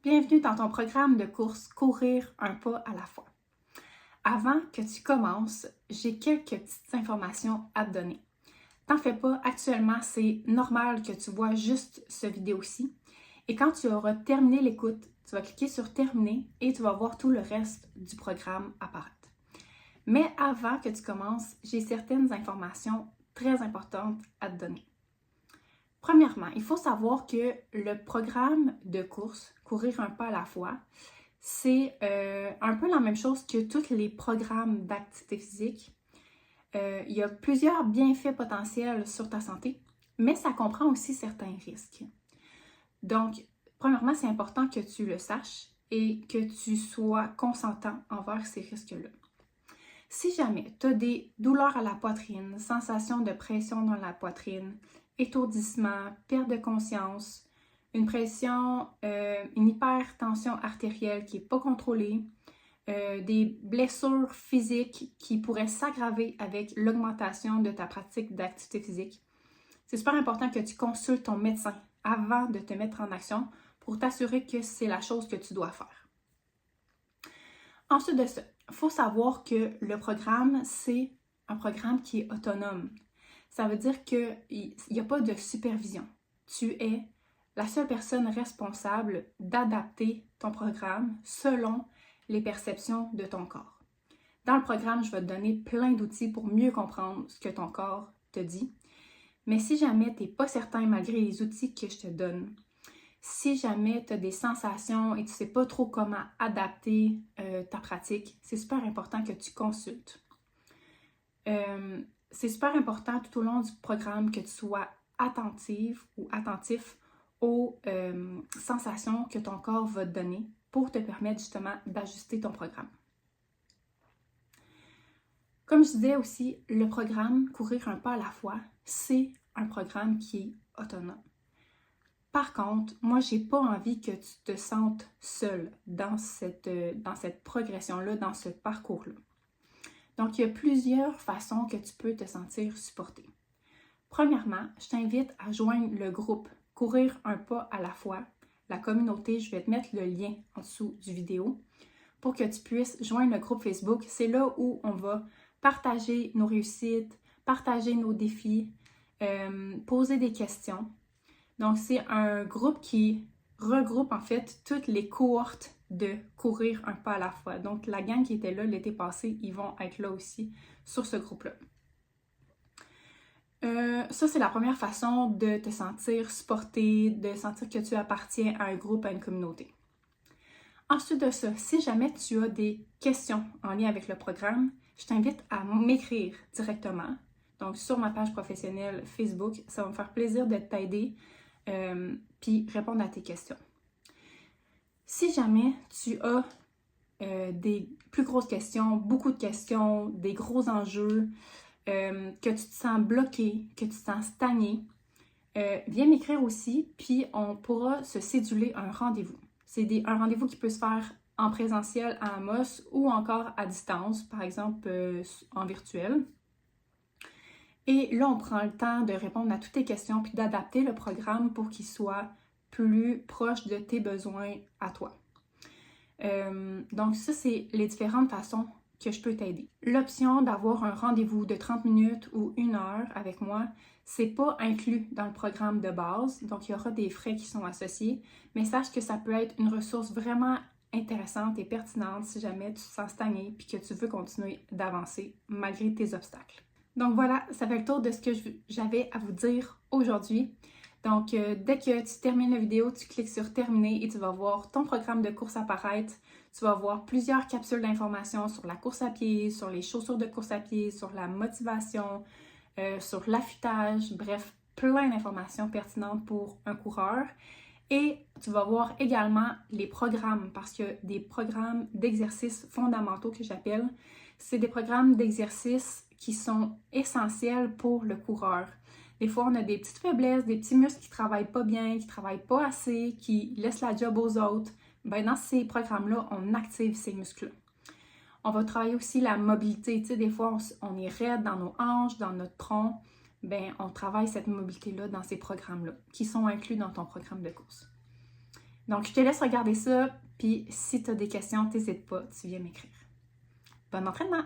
Bienvenue dans ton programme de course Courir un pas à la fois. Avant que tu commences, j'ai quelques petites informations à te donner. T'en fais pas, actuellement, c'est normal que tu vois juste cette vidéo-ci. Et quand tu auras terminé l'écoute, tu vas cliquer sur Terminer et tu vas voir tout le reste du programme apparaître. Mais avant que tu commences, j'ai certaines informations très importantes à te donner. Premièrement, il faut savoir que le programme de course, Courir un pas à la fois, c'est un peu la même chose que tous les programmes d'activité physique. Il y a plusieurs bienfaits potentiels sur ta santé, mais ça comprend aussi certains risques. Donc, premièrement, c'est important que tu le saches et que tu sois consentant envers ces risques-là. Si jamais tu as des douleurs à la poitrine, sensation de pression dans la poitrine, étourdissement, perte de conscience, une pression, une hypertension artérielle qui n'est pas contrôlée, des blessures physiques qui pourraient s'aggraver avec l'augmentation de ta pratique d'activité physique, c'est super important que tu consultes ton médecin avant de te mettre en action pour t'assurer que c'est la chose que tu dois faire. Ensuite de ça, il faut savoir que le programme, c'est un programme qui est autonome. Ça veut dire qu'il n'y a pas de supervision. Tu es la seule personne responsable d'adapter ton programme selon les perceptions de ton corps. Dans le programme, je vais te donner plein d'outils pour mieux comprendre ce que ton corps te dit. Mais si jamais tu n'es pas certain, malgré les outils que je te donne, si jamais tu as des sensations et tu ne sais pas trop comment adapter ta pratique, c'est super important que tu consultes. C'est super important tout au long du programme que tu sois attentive ou attentif aux sensations que ton corps va te donner pour te permettre justement d'ajuster ton programme. Comme je disais aussi, le programme Courir un pas à la fois, c'est un programme qui est autonome. Par contre, moi, j'ai pas envie que tu te sentes seul dans cette progression-là, dans ce parcours-là. Donc, il y a plusieurs façons que tu peux te sentir supporté. Premièrement, je t'invite à joindre le groupe Courir un pas à la fois, la communauté. Je vais te mettre le lien en dessous du vidéo pour que tu puisses joindre le groupe Facebook. C'est là où on va partager nos réussites, partager nos défis, poser des questions. Donc, c'est un groupe qui regroupe en fait toutes les cohortes de Courir un pas à la fois. Donc, la gang qui était là l'été passé, ils vont être là aussi sur ce groupe-là. Ça, c'est la première façon de te sentir supporté, de sentir que tu appartiens à un groupe, à une communauté. Ensuite de ça, si jamais tu as des questions en lien avec le programme, je t'invite à m'écrire directement. Donc, sur ma page professionnelle Facebook, ça va me faire plaisir de t'aider puis répondre à tes questions. Si jamais tu as des plus grosses questions, beaucoup de questions, des gros enjeux, que tu te sens bloqué, que tu te sens stagné, viens m'écrire aussi, puis on pourra se céduler un rendez-vous. C'est un rendez-vous qui peut se faire en présentiel à Amos ou encore à distance, par exemple en virtuel. Et là, on prend le temps de répondre à toutes tes questions puis d'adapter le programme pour qu'il soit plus proche de tes besoins à toi. Donc ça, c'est les différentes façons que je peux t'aider. L'option d'avoir un rendez-vous de 30 minutes ou 1 heure avec moi, c'est pas inclus dans le programme de base, donc il y aura des frais qui sont associés, mais sache que ça peut être une ressource vraiment intéressante et pertinente si jamais tu te sens stagné puis que tu veux continuer d'avancer malgré tes obstacles. Donc voilà, ça fait le tour de ce que j'avais à vous dire aujourd'hui. Donc, dès que tu termines la vidéo, tu cliques sur Terminer et tu vas voir ton programme de course apparaître. Tu vas voir plusieurs capsules d'informations sur la course à pied, sur les chaussures de course à pied, sur la motivation, sur l'affûtage, bref, plein d'informations pertinentes pour un coureur. Et tu vas voir également les programmes, parce qu'il y a des programmes d'exercices fondamentaux que j'appelle. C'est des programmes d'exercices qui sont essentiels pour le coureur. Des fois, on a des petites faiblesses, des petits muscles qui ne travaillent pas bien, qui ne travaillent pas assez, qui laissent la job aux autres. Ben, dans ces programmes-là, on active ces muscles-là. On va travailler aussi la mobilité. Tu sais, des fois, on est raide dans nos hanches, dans notre tronc. Ben, on travaille cette mobilité-là dans ces programmes-là, qui sont inclus dans ton programme de course. Donc, je te laisse regarder ça, puis si tu as des questions, n'hésite pas, tu viens m'écrire. Bon entraînement!